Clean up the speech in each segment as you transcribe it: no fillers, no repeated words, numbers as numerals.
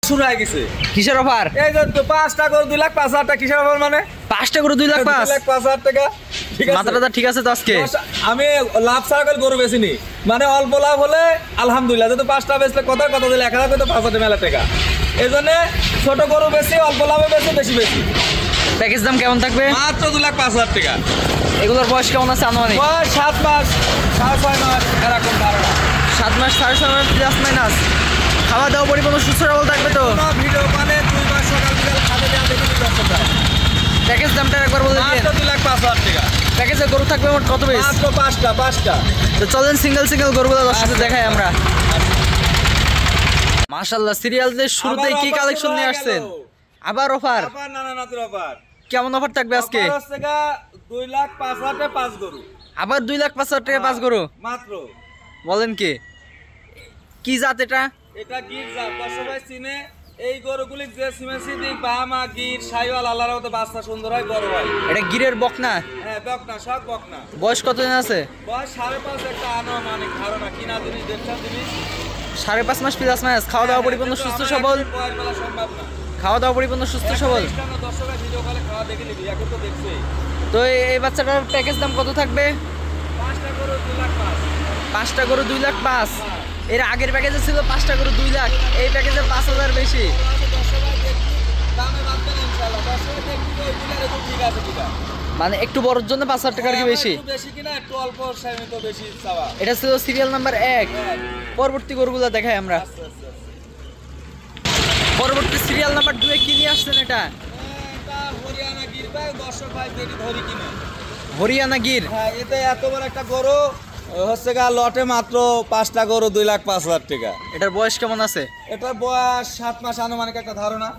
শুরু হয়ে গেছে। কিসের অফার? এই যে 5টা গরু 2,05,000 টাকা। কিসের অফার মানে? 5টা গরু 2,05,000 2,05,000 টাকা। ঠিক আছে, মাত্রাটা ঠিক আছে তো আজকে? আমি লাভ ছাড়া গরু বেচিনি, মানে অল্প লাভ হলে আলহামদুলিল্লাহ। যেহেতু 5টা বেচলে কথা দিলে 1,000 করে 5,000 মেলা টাকা। এই জন্য ছোট গরু বেশি, অল্প লাভে বেশি, বেশি বেশি। প্যাকেজ দাম কেমন থাকবে? মাত্র 2,05,000 টাকা। এগুলোর বয়স কেমন আছে আনুমানিক? 7 মাস 6.5 মাস এরকম ধারণা। 7 মাস 6.5 মাস প্লাস মাইনাস। খাওয়া দাওয়া পরিপূর্ণ সুস্থ সবল থাকবে তো? ভিডিও মানে 2 মাস সকাল বিকাল খাতে দেওয়া দেখে নিতে। প্যাকেজ দামটা একবার বলে দিন। মাত্র 2,05,000 টাকা। প্যাকেজে গরু থাকবে মোট কত পিস? মাত্র 5টা। তো চলেন সিঙ্গেল গরুগুলো দর্শকদের দেখাই আমরা। মাশাআল্লাহ, সিরিয়ালদের শুরুতেই কি কালেকশন নিয়ে আসছেন? আবার অফার? অফার। কেমন অফার থাকবে আজকে? 2,05,000 টাকা 5 গরু। আবার 2,05,000 টাকা 5 গরু মাত্র। বলেন কি জাত এটা? এটা গির জাত। সবাই চিনে এই গরুগুলি যে সিমেসি দিক বাহামা গির শাইওয়াল আল্লাহর মতো বাচ্চা সুন্দর হয়, বড় হয়। এটা গিরের বকনা? হ্যাঁ বকনা, সব বকনা। বয়স কতদিন আছে? বয়স 5.5 একটা আনুমানিক ধারণা। কিনা জিনিস দেখছেন জিনিস 5.5 মাস প্লাস মাইনাস। খাওয়া দাওয়া পরিপূর্ণ সুস্থ সবল? বয়স বলা সম্ভব না। খাওয়া দাওয়া পরিপূর্ণ সুস্থ সবল। দর্শকের ভিডিও কলে খাওয়া দেখে নিবি, এখন তো দেখছেই। তো এই বাচ্চাটার প্যাকেজ দাম কত থাকবে? 5টা গরু 2,05,000। 5টা গরু 2,05,000। এর আগের প্যাকেজে ছিল 5টা গরু 2,00,000, এই প্যাকেজে 5,000 বেশি। মানে একটু বড়র জন্য 5,000 টাকার কি বেশি? এটা ছিল সিরিয়াল নাম্বার 1। পরবর্তী গরুগুলো দেখাই আমরা। পরবর্তী সিরিয়াল নাম্বার 2 এ কি নিয়ে আসছেন? এটা হরিয়ানা গির। হ্যাঁ, এতে এত বড় একটা গরু হচ্ছে গা লটে মাত্র 5টা গরু 2,05,000 টাকা। এটার বয়স কেমন আছে? এটার বয়স 7 মাস আনুমানিক একটা ধারণা।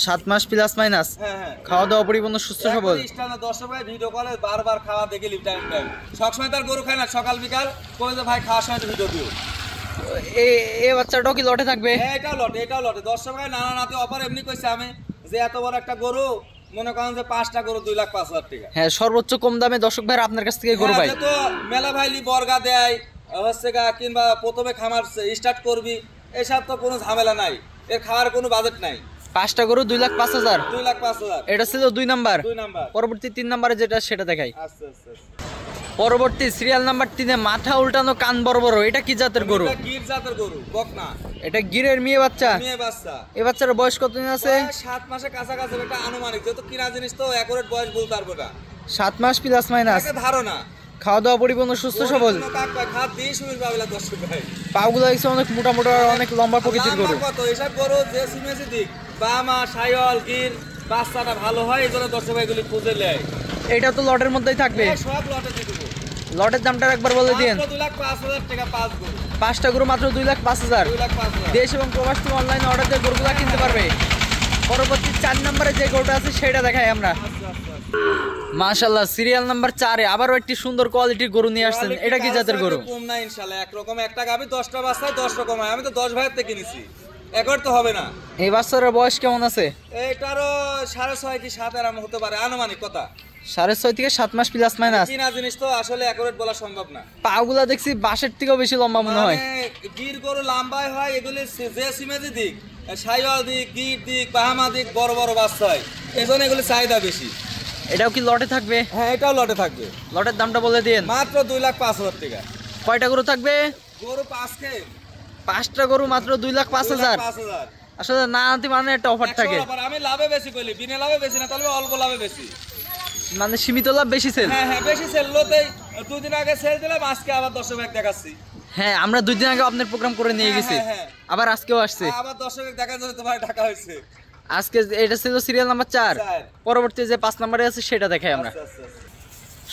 7 মাস প্লাস মাইনাস। হ্যাঁ। খাওয়া দাওয়া পরিপূর্ণ সুস্থ সবল। দর্শক ভাই ভিডিও কলে বারবার খাওয়া দেখে লিপ টাইম। সবসময় তার গরু খায় না, সকাল বিকাল কই যে ভাই খাওয়ার সময় ভিডিও দিও। এই বাচ্চাটাও কি লটে থাকবে? হ্যাঁ, এটাও লটে। দর্শক ভাই নানা নাতে অফার এমনি কইছে আমি যে এত বড় একটা গরু, মনে করেন যে 5টা গরু 2,05,000 টাকা। হ্যাঁ, সর্বোচ্চ কম দামে দর্শক ভাই আপনার কাছ থেকে গরু পাই। তো মেলা ভাইলি বর্গা দেয় হচ্ছে গা, কিংবা প্রথমে খামার স্টার্ট করবি, এসব তো কোনো ঝামেলা নাই, এর খাওয়ার কোনো বাজেট নাই। 5টা গরু 2,05,000। 2,05,000। এটা ছিল 2 নাম্বার। পরবর্তী 3 নাম্বারে যেটা সেটা দেখাই। পরবর্তী সিরিয়াল নাম্বার 3 এ মাথা উল্টানো কান বড় বড়, এটা কি জাতের গরু? এটা গির জাতের গরু, বকনা। এটা গিরের মেয়ে বাচ্চা? মেয়ে বাচ্চা। এই বাচ্চার বয়স কতদিন আছে? 7 মাসের কাছাকাছি একটা আনুমানিক, যেহেতু কিনা জিনিস তো একুরেট বয়স বলতে পারবো না। 7 মাস প্লাস মাইনাস। একটা ধারণা। খাওয়া দাওয়া পরিপূর্ণ সুস্থ সবল। খাদ দিয়ে শুরু পাবেলা দর্শক ভাই। পাগুলো হচ্ছে অনেক মোটা অনেক লম্বা প্রকৃতির গরু। কত এসব গরু যে সিমেসি দিক বামা শাইওয়াল গির বাচ্চাটা ভালো হয়, এই জন্য দর্শক ভাইগুলি খুঁজে নেয়। এটা তো লটের মধ্যেই থাকবে? সব লটে দিয়ে দেবো। লটের দামটা একবার বলে দিন। 2,05,000 টাকা 5 গরু। 5টা গরু মাত্র 2,05,000। দেশ এবং প্রবাস থেকে অনলাইনে অর্ডার দিয়ে গরুগুলো কিনতে পারবে। পরবর্তী 4 নম্বরে যে গরুটা আছে সেটা দেখাই আমরা। মাশাআল্লাহ, সিরিয়াল নাম্বার 4 এ আবারও একটি সুন্দর কোয়ালিটির গরু নিয়ে আসছেন। এটা কি জাতের গরু? কম না ইনশাআল্লাহ, একরকম একটা গাবি 10টা বাচ্চা 10 রকম হয়। আমি তো 10 ভাইয়ের থেকে কিনেছি, একবার তো হবে না। এই বাচ্চার বয়স কেমন আছে? এটারও 6.5 কি 7 এরকম হতে পারে আনুমানিক কথা। 6.5 থেকে 7 মাস প্লাস মাইনাস। কিনা জিনিস তো আসলে একুরেট বলা সম্ভব না। পাগুলা দেখছি বাঁশের থেকেও বেশি লম্বা মনে হয়। গির গরু লম্বাই হয়, এগুলি যে সিমেজি দিক শাইওয়াল দিক গির দিক বাহামা দিক বড় বড় বাচ্চা হয়, এজন্য এগুলি চাহিদা বেশি। এটাও কি লটে থাকবে? হ্যাঁ, এটাও লটে থাকবে। লটের দামটা বলে দিন। মাত্র 2,05,000 টাকা। কয়টা গরু থাকবে? গরু 5কে। 5টা গরু মাত্র 2,05,000। আসলে না আনতে মানে একটা অফার থাকে। আমি লাভে বেশি কইলি, বিনা লাভে বেশি না, তবে অল্প লাভে বেশি, মানে সীমিত লাভ বেশি সেল। হ্যাঁ বেশি সেল। লোতেই 2 দিন আগে সেল দিলাম, আজকে আবার 10 ভাগ দেখাচ্ছি। হ্যাঁ, আমরা 2 দিন আগে আপনার প্রোগ্রাম করে নিয়ে গেছি, আবার আজকেও আসছে। আবার 10 ভাগ দেখার জন্য তোমার টাকা হইছে আজকে। এটা ছিল সিরিয়াল নাম্বার 4। পরবর্তী যে 5 নম্বরে আছে সেটা দেখাই আমরা।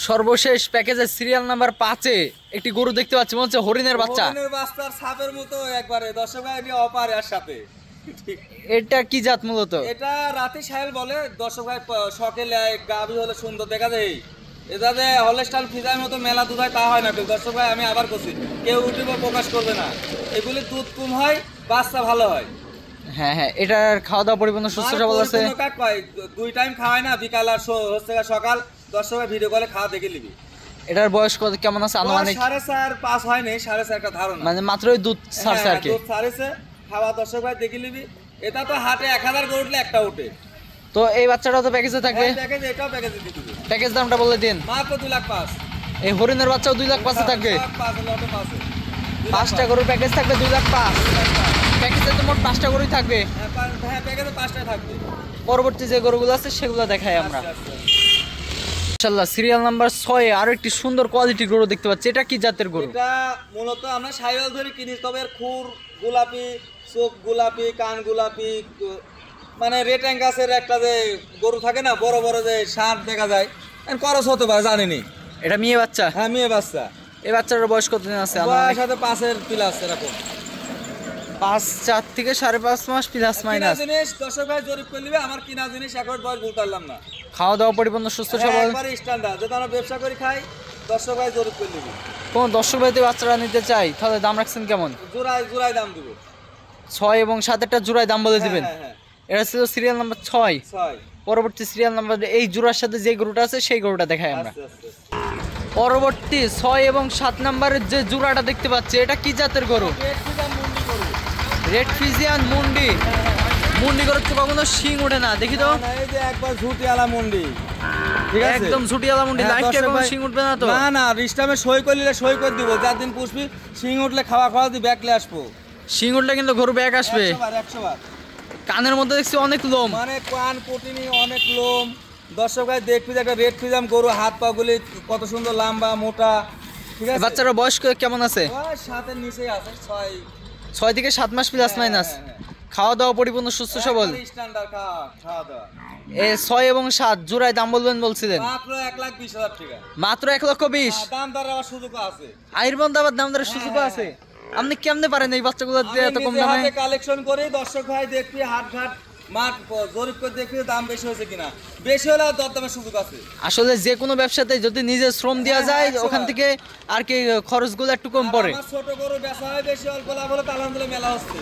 সর্বশেষ প্যাকেজের সিরিয়াল নাম্বার 5 এ একটি গরু দেখতে পাচ্ছি, মনে হচ্ছে হরিণের বাচ্চা। হরিণের বাচ্চার ছাপের মতো একবারে 10 ভাগ নিয়ে অপার এর সাথে। এটা কি জাত মূলত? এটা রাতি সাহেল বলে। 10 ভাগ শখে লেয়, গাবি হলে সুন্দর দেখা যায়। এটা যে হলস্টাইন ফিজার মতো মেলা দুধ হয় তা হয় না। 10 ভাই আমি আবার বলছি, কেউ ইউটিউব প্রকাশ করবে না। এগুলি দুধ কম হয়, বাচ্চা ভালো হয়। হ্যাঁ, এটার খাওয়া দাওয়া পরিপূর্ণ সুস্থ সবল আছে। 2 টাইম খাওয়ায় না, বিকাল আর হচ্ছে সকাল। 10 ভাই ভিডিও কলে খাওয়া দেখে নিবি। এটার বয়স কত কেমন আছে আনুমানিক? 4.5 5 হয়নি, 4.5 একটা ধারণা। মানে মাত্রই দুধ ছাড়ছে আর কি। দুধ ছাড়ছে, খাওয়া 10 ভাই দেখে নিবি। এটা তো হাটে 1000 গরু উঠলে একটা উঠে। তো এই বাচ্চাটাও তো প্যাকেজে থাকবে। প্যাকেজ, এটাও প্যাকেজে দিয়ে দিবে। প্যাকেজ দামটা বলে দিন। মাত্র 2,05,000। এই হরিণের বাচ্চাও 2,05,000 থাকবে। 5 লটে 5। 5টা গরুর প্যাকেজ থাকবে 2,05,000। প্যাকেজে তো মোট 5টা গরুই থাকবে। হ্যাঁ, প্যাকেজে 5টাই থাকবে। পরবর্তী যে গরুগুলো আছে সেগুলো দেখাই আমরা। মাশাআল্লাহ, সিরিয়াল নাম্বার 6 আরো একটি সুন্দর কোয়ালিটির গরু দেখতে পাচ্ছি। এটা কি জাতের গরু? এটা মূলত আমরা সাইওয়াল ধরে কিনি, তবে এর খুর গোলাপি, চোখ গোলাপি, কান গোলাপি, মানে রেড অ্যাঙ্গাসের একটা যে গরু থাকে না, বড় বড় যে ষাঁড় দেখা যায়, খরচ হতে পারে জানিনি। এটা মেয়ে বাচ্চা? হ্যাঁ, মেয়ে বাচ্চা। এই বাচ্চাটার বয়স কতদিন আছে? বয়স সাথে 5 প্লাস, এরকম 4 থেকে 5.5 মাস প্লাস মাইনাস। জিনিস দর্শক ভাই জরিপ করে নিবে, আমার কিনা জিনিস এখন বয়স বলতে পারলাম না। খাওয়া দাওয়া পরিপূর্ণ সুস্থ সবল, একবারে স্ট্যান্ডার্ড, যেটা আমরা ব্যবসা করে খাই। দর্শক ভাই জরিপ করে নিবে। কোন দর্শক ভাইতে বাচ্চারা নিতে চাই তাহলে দাম রাখছেন কেমন? জোড়ায় দাম দিব। 6 এবং 7 জোড়ায় দাম বলে দিবেন। হ্যাঁ। এটা ছিল সিরিয়াল নাম্বার 6। 6। পরবর্তী সিরিয়াল নাম্বার এই জোড়ার সাথে যে গরুটা আছে সেই গরুটা দেখাই আমরা। আচ্ছা। পরবর্তী 6 এবং 7 নাম্বারের যে জোড়াটা দেখতে পাচ্ছি, এটা কি জাতের গরু? রেড ফিজিয়ান মুন্ডি। মুন্ডি গরুর তো কখনো শিং ওঠে না, দেখি তো। এই যে একবার ঝুটিয়ালা মুন্ডি, ঠিক আছে, একদম ঝুটিয়ালা মুন্ডি। হ্যাঁ, লাইফটা দর্শক কোনো ভাই, শিং উঠবে না তো? না রিস্টামে সই করলে সই করে দিব। যার দিন পুষবি শিং উঠলে খাওয়া দিয়ে ব্যাকলে আসবো। শিং উঠলে কিন্তু গরু ব্যাক আসবে। 100 বার। কানের মধ্যে দেখছি অনেক লোম, মানে কান পটিনি, অনেক লোম। দর্শক ভাই দেখবি যে একটা রেড ফিজাম গরু, হাত পা গুলি কত সুন্দর লম্বা মোটা, ঠিক আছে। বাচ্চারা বয়স কেমন আছে? 7-এর নিচেই আছে, 6 থেকে 7 মাস প্লাস মাইনাস। খাওয়া দাওয়া পরিপূর্ণ সুস্থ সবল। স্ট্যান্ডার্ড খাওয়া দাওয়া। এই 6 এবং 7 জোড়ায় দাম বলবেন বলছিলেন? মাত্র 1,20,000 টাকা। মাত্র 1,20,000। দাম দর আবার সুযোগ আছে। আইরবন দাবার দাম দরের সুযোগ আছে। আপনি কেমনে পারেন এই বাচ্চাগুলো দিয়ে এত কম দামে? কালেকশন করি, দর্শক ভাই দেখবি হাট ঘাট মাঠ জরিপ করে দেখবি দাম বেশি হয়েছে কিনা। বেশি হলে দরদামের সুযোগ আছে। আসলে যে কোনো ব্যবসাতে যদি নিজে শ্রম দেওয়া যায় ওখান থেকে আর কি খরচগুলো একটু কম পড়ে। আমার ছোট গরু বেচা হয় বেশি, অল্প লাভ হলে আলহামদুলিল্লাহ মেলা হচ্ছে।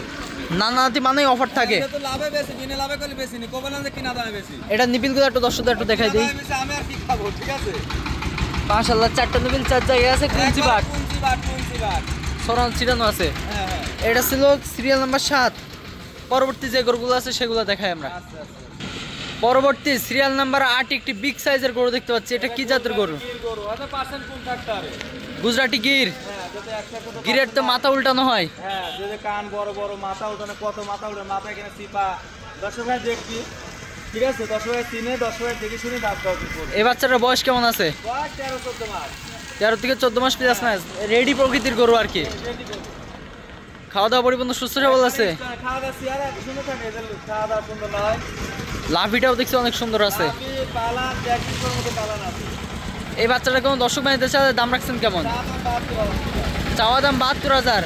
নানাতি মানে অফার থাকে। তো লাভে বেশি, বিনা লাভে করলে বেশি নি, কবে না যে কিনা দামে বেশি। এটা নিপিলগুলো একটু দর্শকদের একটু দেখাই দিই। আমি আর কি খাবো, ঠিক আছে। মাশাআল্লাহ, 4টা নিপিল 4 জায়গায় আছে। কুঞ্চি বাট সরান চিরানো আছে। হ্যাঁ। এটা ছিল সিরিয়াল নাম্বার 7। পরবর্তী যে গরুগুলো আছে সেগুলো দেখাই আমরা। আচ্ছা। পরবর্তী সিরিয়াল নাম্বার 8 একটি বিগ সাইজের গরু দেখতে পাচ্ছি। এটা কি জাতের গরু? গরু হয়তো পার্সেন্ট কোন থাকতে গুজরাটি গির। হ্যাঁ, যাতে একসাথে গিরের তো মাথা উল্টানো হয়। হ্যাঁ, যদি কান বড় বড়, মাথা উঠানো, কত মাথা উঠে, মাথা এখানে চিপা। দর্শক ভাই দেখবি, ঠিক আছে। দর্শক ভাই চিনে, দর্শক ভাই দেখে শুনে দাম দাও করবে। এই বাচ্চাটার বয়স কেমন আছে? বয়স 13-14 মাস। 13 থেকে 14 মাস প্লাস মাস। রেডি প্রকৃতির গরু আর কি। খাওয়া দাওয়া পরিপূর্ণ সুস্থ সবল আছে। খাওয়া দাওয়া চেহারা সুন্দর থাকে, এদের খাওয়া দাওয়া সুন্দর নয়। লাভিটাও দেখছি অনেক সুন্দর আছে। পালান ট্যাক্সির মতো পালান আছে। এই বাচ্চাটা কোনো দর্শক বানিতে চায় দাম রাখছেন কেমন? চাওয়া দাম 72,000।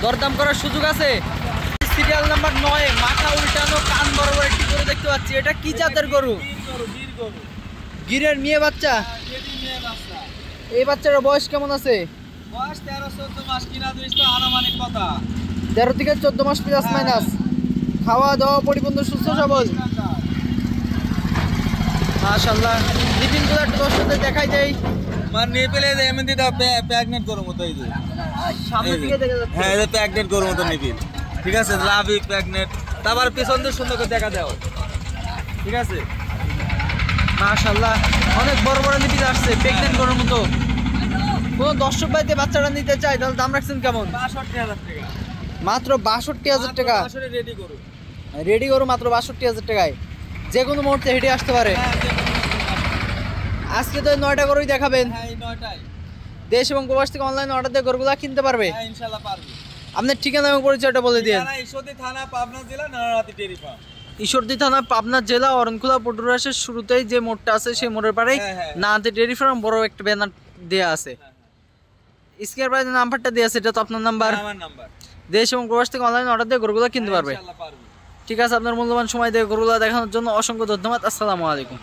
দরদাম করার সুযোগ আছে। সিরিয়াল নাম্বার 9 মাথা উল্টানো, কান বরাবর একটি গরু দেখতে পাচ্ছি। এটা কি জাতের গরু? গিরের মেয়ে বাচ্চা। এই বাচ্চার বয়স কেমন আছে? বয়স 13-14 মাস, কিনা দিস তো আনুমানিক কথা 13 থেকে 14 মাস প্লাস মাইনাস। খাওয়া দাওয়া পরিপূর্ণ সুস্থ সবল। মাশাআল্লাহ, নিপিলগুলো একটু দর্শকদের দেখাই দেই। মানে নিপিলে এমনি তো প্যাগনেট গরুর মতো, এই যে সামনে দিকে দেখা যাচ্ছে। হ্যাঁ, এটা প্যাগনেট গরুর মতো নিপিল, ঠিক আছে। লাভি প্যাগনেট, তারপর পিছন দিয়ে সুন্দর করে দেখা দাও, ঠিক আছে। মাশাআল্লাহ, অনেক বড় বড় নিপিল আসছে প্রেগন্যান্ট গরুর মতো। কোন দর্শক ভাইতে বাচ্চারা নিতে চাই তাহলে দাম রাখছেন কেমন? 62,000 টাকা। মাত্র 62,000 টাকা। আসলে রেডি গরু। রেডি গরু মাত্র 62,000 টাকায়, যে কোনো মুহূর্তে হেঁটে আসতে পারে। আজকে তো 9টা গরুই দেখাবেন। হ্যাঁ, এই 9টাই। দেশ এবং প্রবাস থেকে অনলাইনে অর্ডার দিয়ে গরুগুলা কিনতে পারবে। হ্যাঁ, ইনশাআল্লাহ পারবে। আপনার ঠিকানা এবং পরিচয়টা বলে দিন। ঈশ্বরদী থানা, পাবনা জেলা, নারায়ণহাটি ডেইরি ফার্ম। ঈশ্বরদী থানা, পাবনা জেলা, অরণখোলা পটুরাসের শুরুতেই যে মোড়টা আছে সেই মোড়ের পাড়েই নাহাতে ডেইরি ফার্ম বড় একটা ব্যানার দেয়া আছে। স্ক্রিনের পাশে নাম্বারটা দেয়া আছে, এটা তো আপনার নাম্বার। আমার নাম্বার। দেশ এবং প্রবাস থেকে অনলাইনে অর্ডার দিয়ে গরুগুলা কিনতে পারবে। ইনশাআল্লাহ পারবে। ঠিক আছে, আপনার মূল্যবান সময় দিয়ে গরুগুলা দেখানোর জন্য অসংখ্য ধন্যবাদ। আসসালামু আলাইকুম।